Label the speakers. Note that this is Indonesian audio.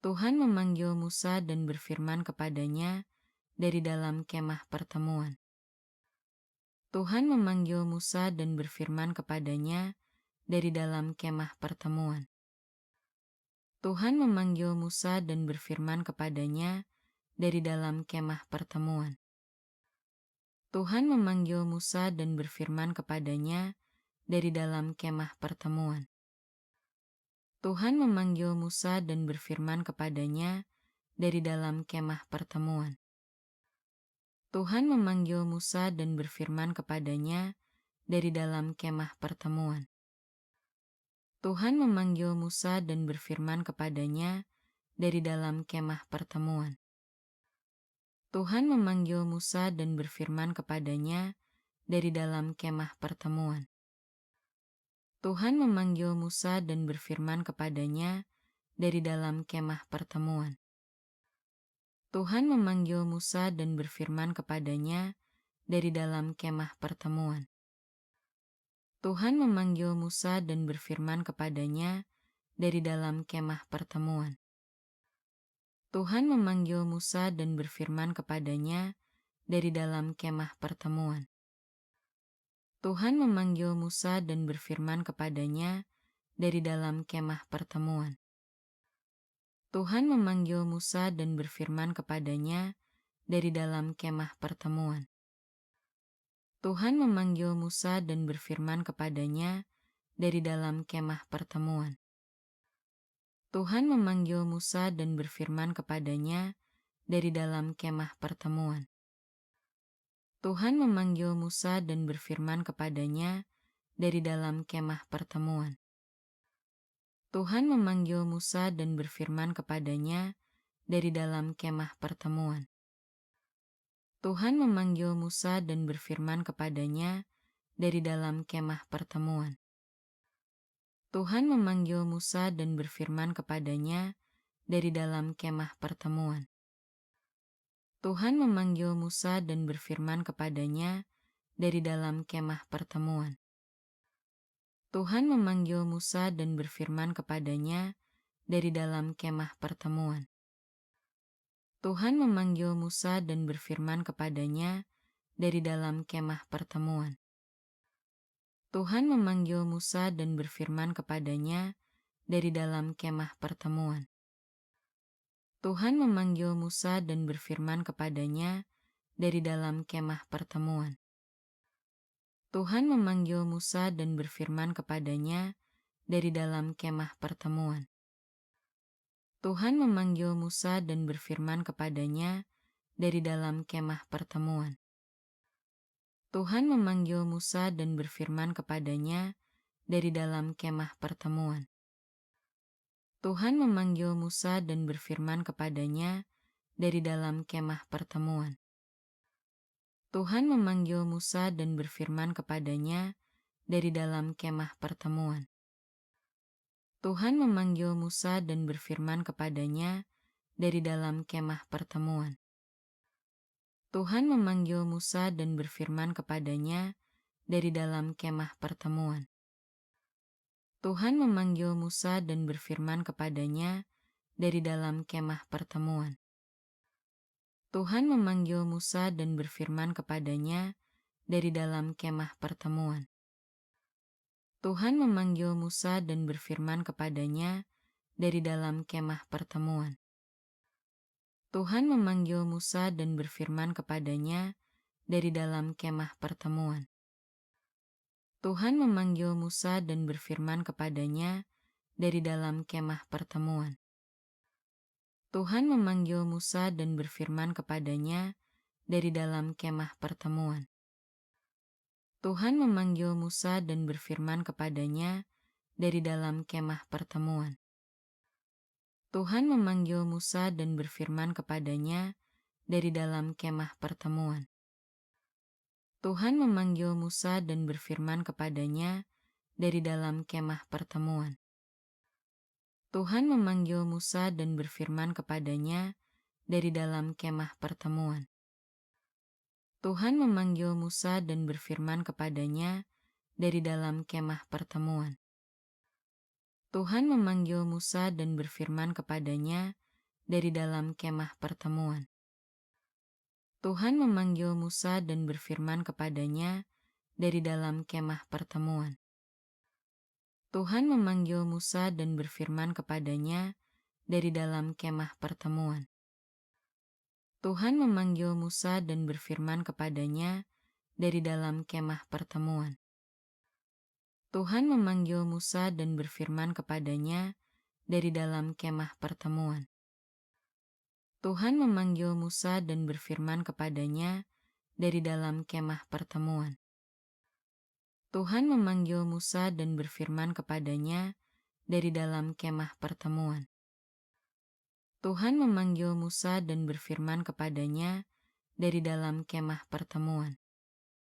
Speaker 1: Tuhan memanggil Musa dan berfirman kepadanya dari dalam kemah pertemuan. Tuhan memanggil Musa dan berfirman kepadanya dari dalam kemah pertemuan. Tuhan memanggil Musa dan berfirman kepadanya dari dalam kemah pertemuan. Tuhan memanggil Musa dan berfirman kepadanya dari dalam kemah pertemuan. Tuhan memanggil Musa dan berfirman kepadanya dari dalam kemah pertemuan. Tuhan memanggil Musa dan berfirman kepadanya dari dalam kemah pertemuan. Tuhan memanggil Musa dan berfirman kepadanya dari dalam kemah pertemuan. Tuhan memanggil Musa dan berfirman kepadanya dari dalam kemah pertemuan. Tuhan memanggil Musa dan berfirman kepadanya dari dalam kemah pertemuan. Tuhan memanggil Musa dan berfirman kepadanya dari dalam kemah pertemuan. Tuhan memanggil Musa dan berfirman kepadanya dari dalam kemah pertemuan. Tuhan memanggil Musa dan berfirman kepadanya dari dalam kemah pertemuan. Tuhan memanggil Musa dan berfirman kepadanya dari dalam kemah pertemuan. Tuhan memanggil Musa dan berfirman kepadanya dari dalam kemah pertemuan. Tuhan memanggil Musa dan berfirman kepadanya dari dalam kemah pertemuan. Tuhan memanggil Musa dan berfirman kepadanya dari dalam kemah pertemuan. Tuhan memanggil Musa dan berfirman kepadanya dari dalam kemah pertemuan. Tuhan memanggil Musa dan berfirman kepadanya dari dalam kemah pertemuan. Tuhan memanggil Musa dan berfirman kepadanya dari dalam kemah pertemuan. Tuhan memanggil Musa dan berfirman kepadanya dari dalam kemah pertemuan. Tuhan memanggil Musa dan berfirman kepadanya dari dalam kemah pertemuan. Tuhan memanggil Musa dan berfirman kepadanya dari dalam kemah pertemuan. Tuhan memanggil Musa dan berfirman kepadanya dari dalam kemah pertemuan. Tuhan memanggil Musa dan berfirman kepadanya dari dalam kemah pertemuan. Tuhan memanggil Musa dan berfirman kepadanya dari dalam kemah pertemuan. Tuhan memanggil Musa dan berfirman kepadanya dari dalam kemah pertemuan. Tuhan memanggil Musa dan berfirman kepadanya dari dalam kemah pertemuan. Tuhan memanggil Musa dan berfirman kepadanya dari dalam kemah pertemuan. Tuhan memanggil Musa dan berfirman kepadanya dari dalam kemah pertemuan. Tuhan memanggil Musa dan berfirman kepadanya dari dalam kemah pertemuan. Tuhan memanggil Musa dan berfirman kepadanya dari dalam kemah pertemuan. Tuhan memanggil Musa dan berfirman kepadanya dari dalam kemah pertemuan. Tuhan memanggil Musa dan berfirman kepadanya dari dalam kemah pertemuan. Tuhan memanggil Musa dan berfirman kepadanya dari dalam kemah pertemuan. Tuhan memanggil Musa dan berfirman kepadanya dari dalam kemah pertemuan. Tuhan memanggil Musa dan berfirman kepadanya dari dalam kemah pertemuan. Tuhan memanggil Musa dan berfirman kepadanya dari dalam kemah pertemuan. Tuhan memanggil Musa dan berfirman kepadanya dari dalam kemah pertemuan. Tuhan memanggil Musa dan berfirman kepadanya dari dalam kemah pertemuan. Tuhan memanggil Musa dan berfirman kepadanya dari dalam kemah pertemuan. Tuhan memanggil Musa dan berfirman kepadanya dari dalam kemah pertemuan. Tuhan memanggil Musa dan berfirman kepadanya dari dalam kemah pertemuan. Tuhan memanggil Musa dan berfirman kepadanya dari dalam kemah pertemuan. Tuhan memanggil Musa dan berfirman kepadanya dari dalam kemah pertemuan. Tuhan memanggil Musa dan berfirman kepadanya dari dalam kemah pertemuan. Tuhan memanggil Musa dan berfirman kepadanya dari dalam kemah pertemuan. Tuhan memanggil Musa dan berfirman kepadanya dari dalam kemah pertemuan. Tuhan memanggil Musa dan berfirman kepadanya dari dalam kemah pertemuan. Tuhan memanggil Musa dan berfirman kepadanya dari dalam kemah pertemuan. Tuhan memanggil Musa dan berfirman kepadanya dari dalam kemah pertemuan. Tuhan memanggil Musa dan berfirman kepadanya dari dalam kemah pertemuan.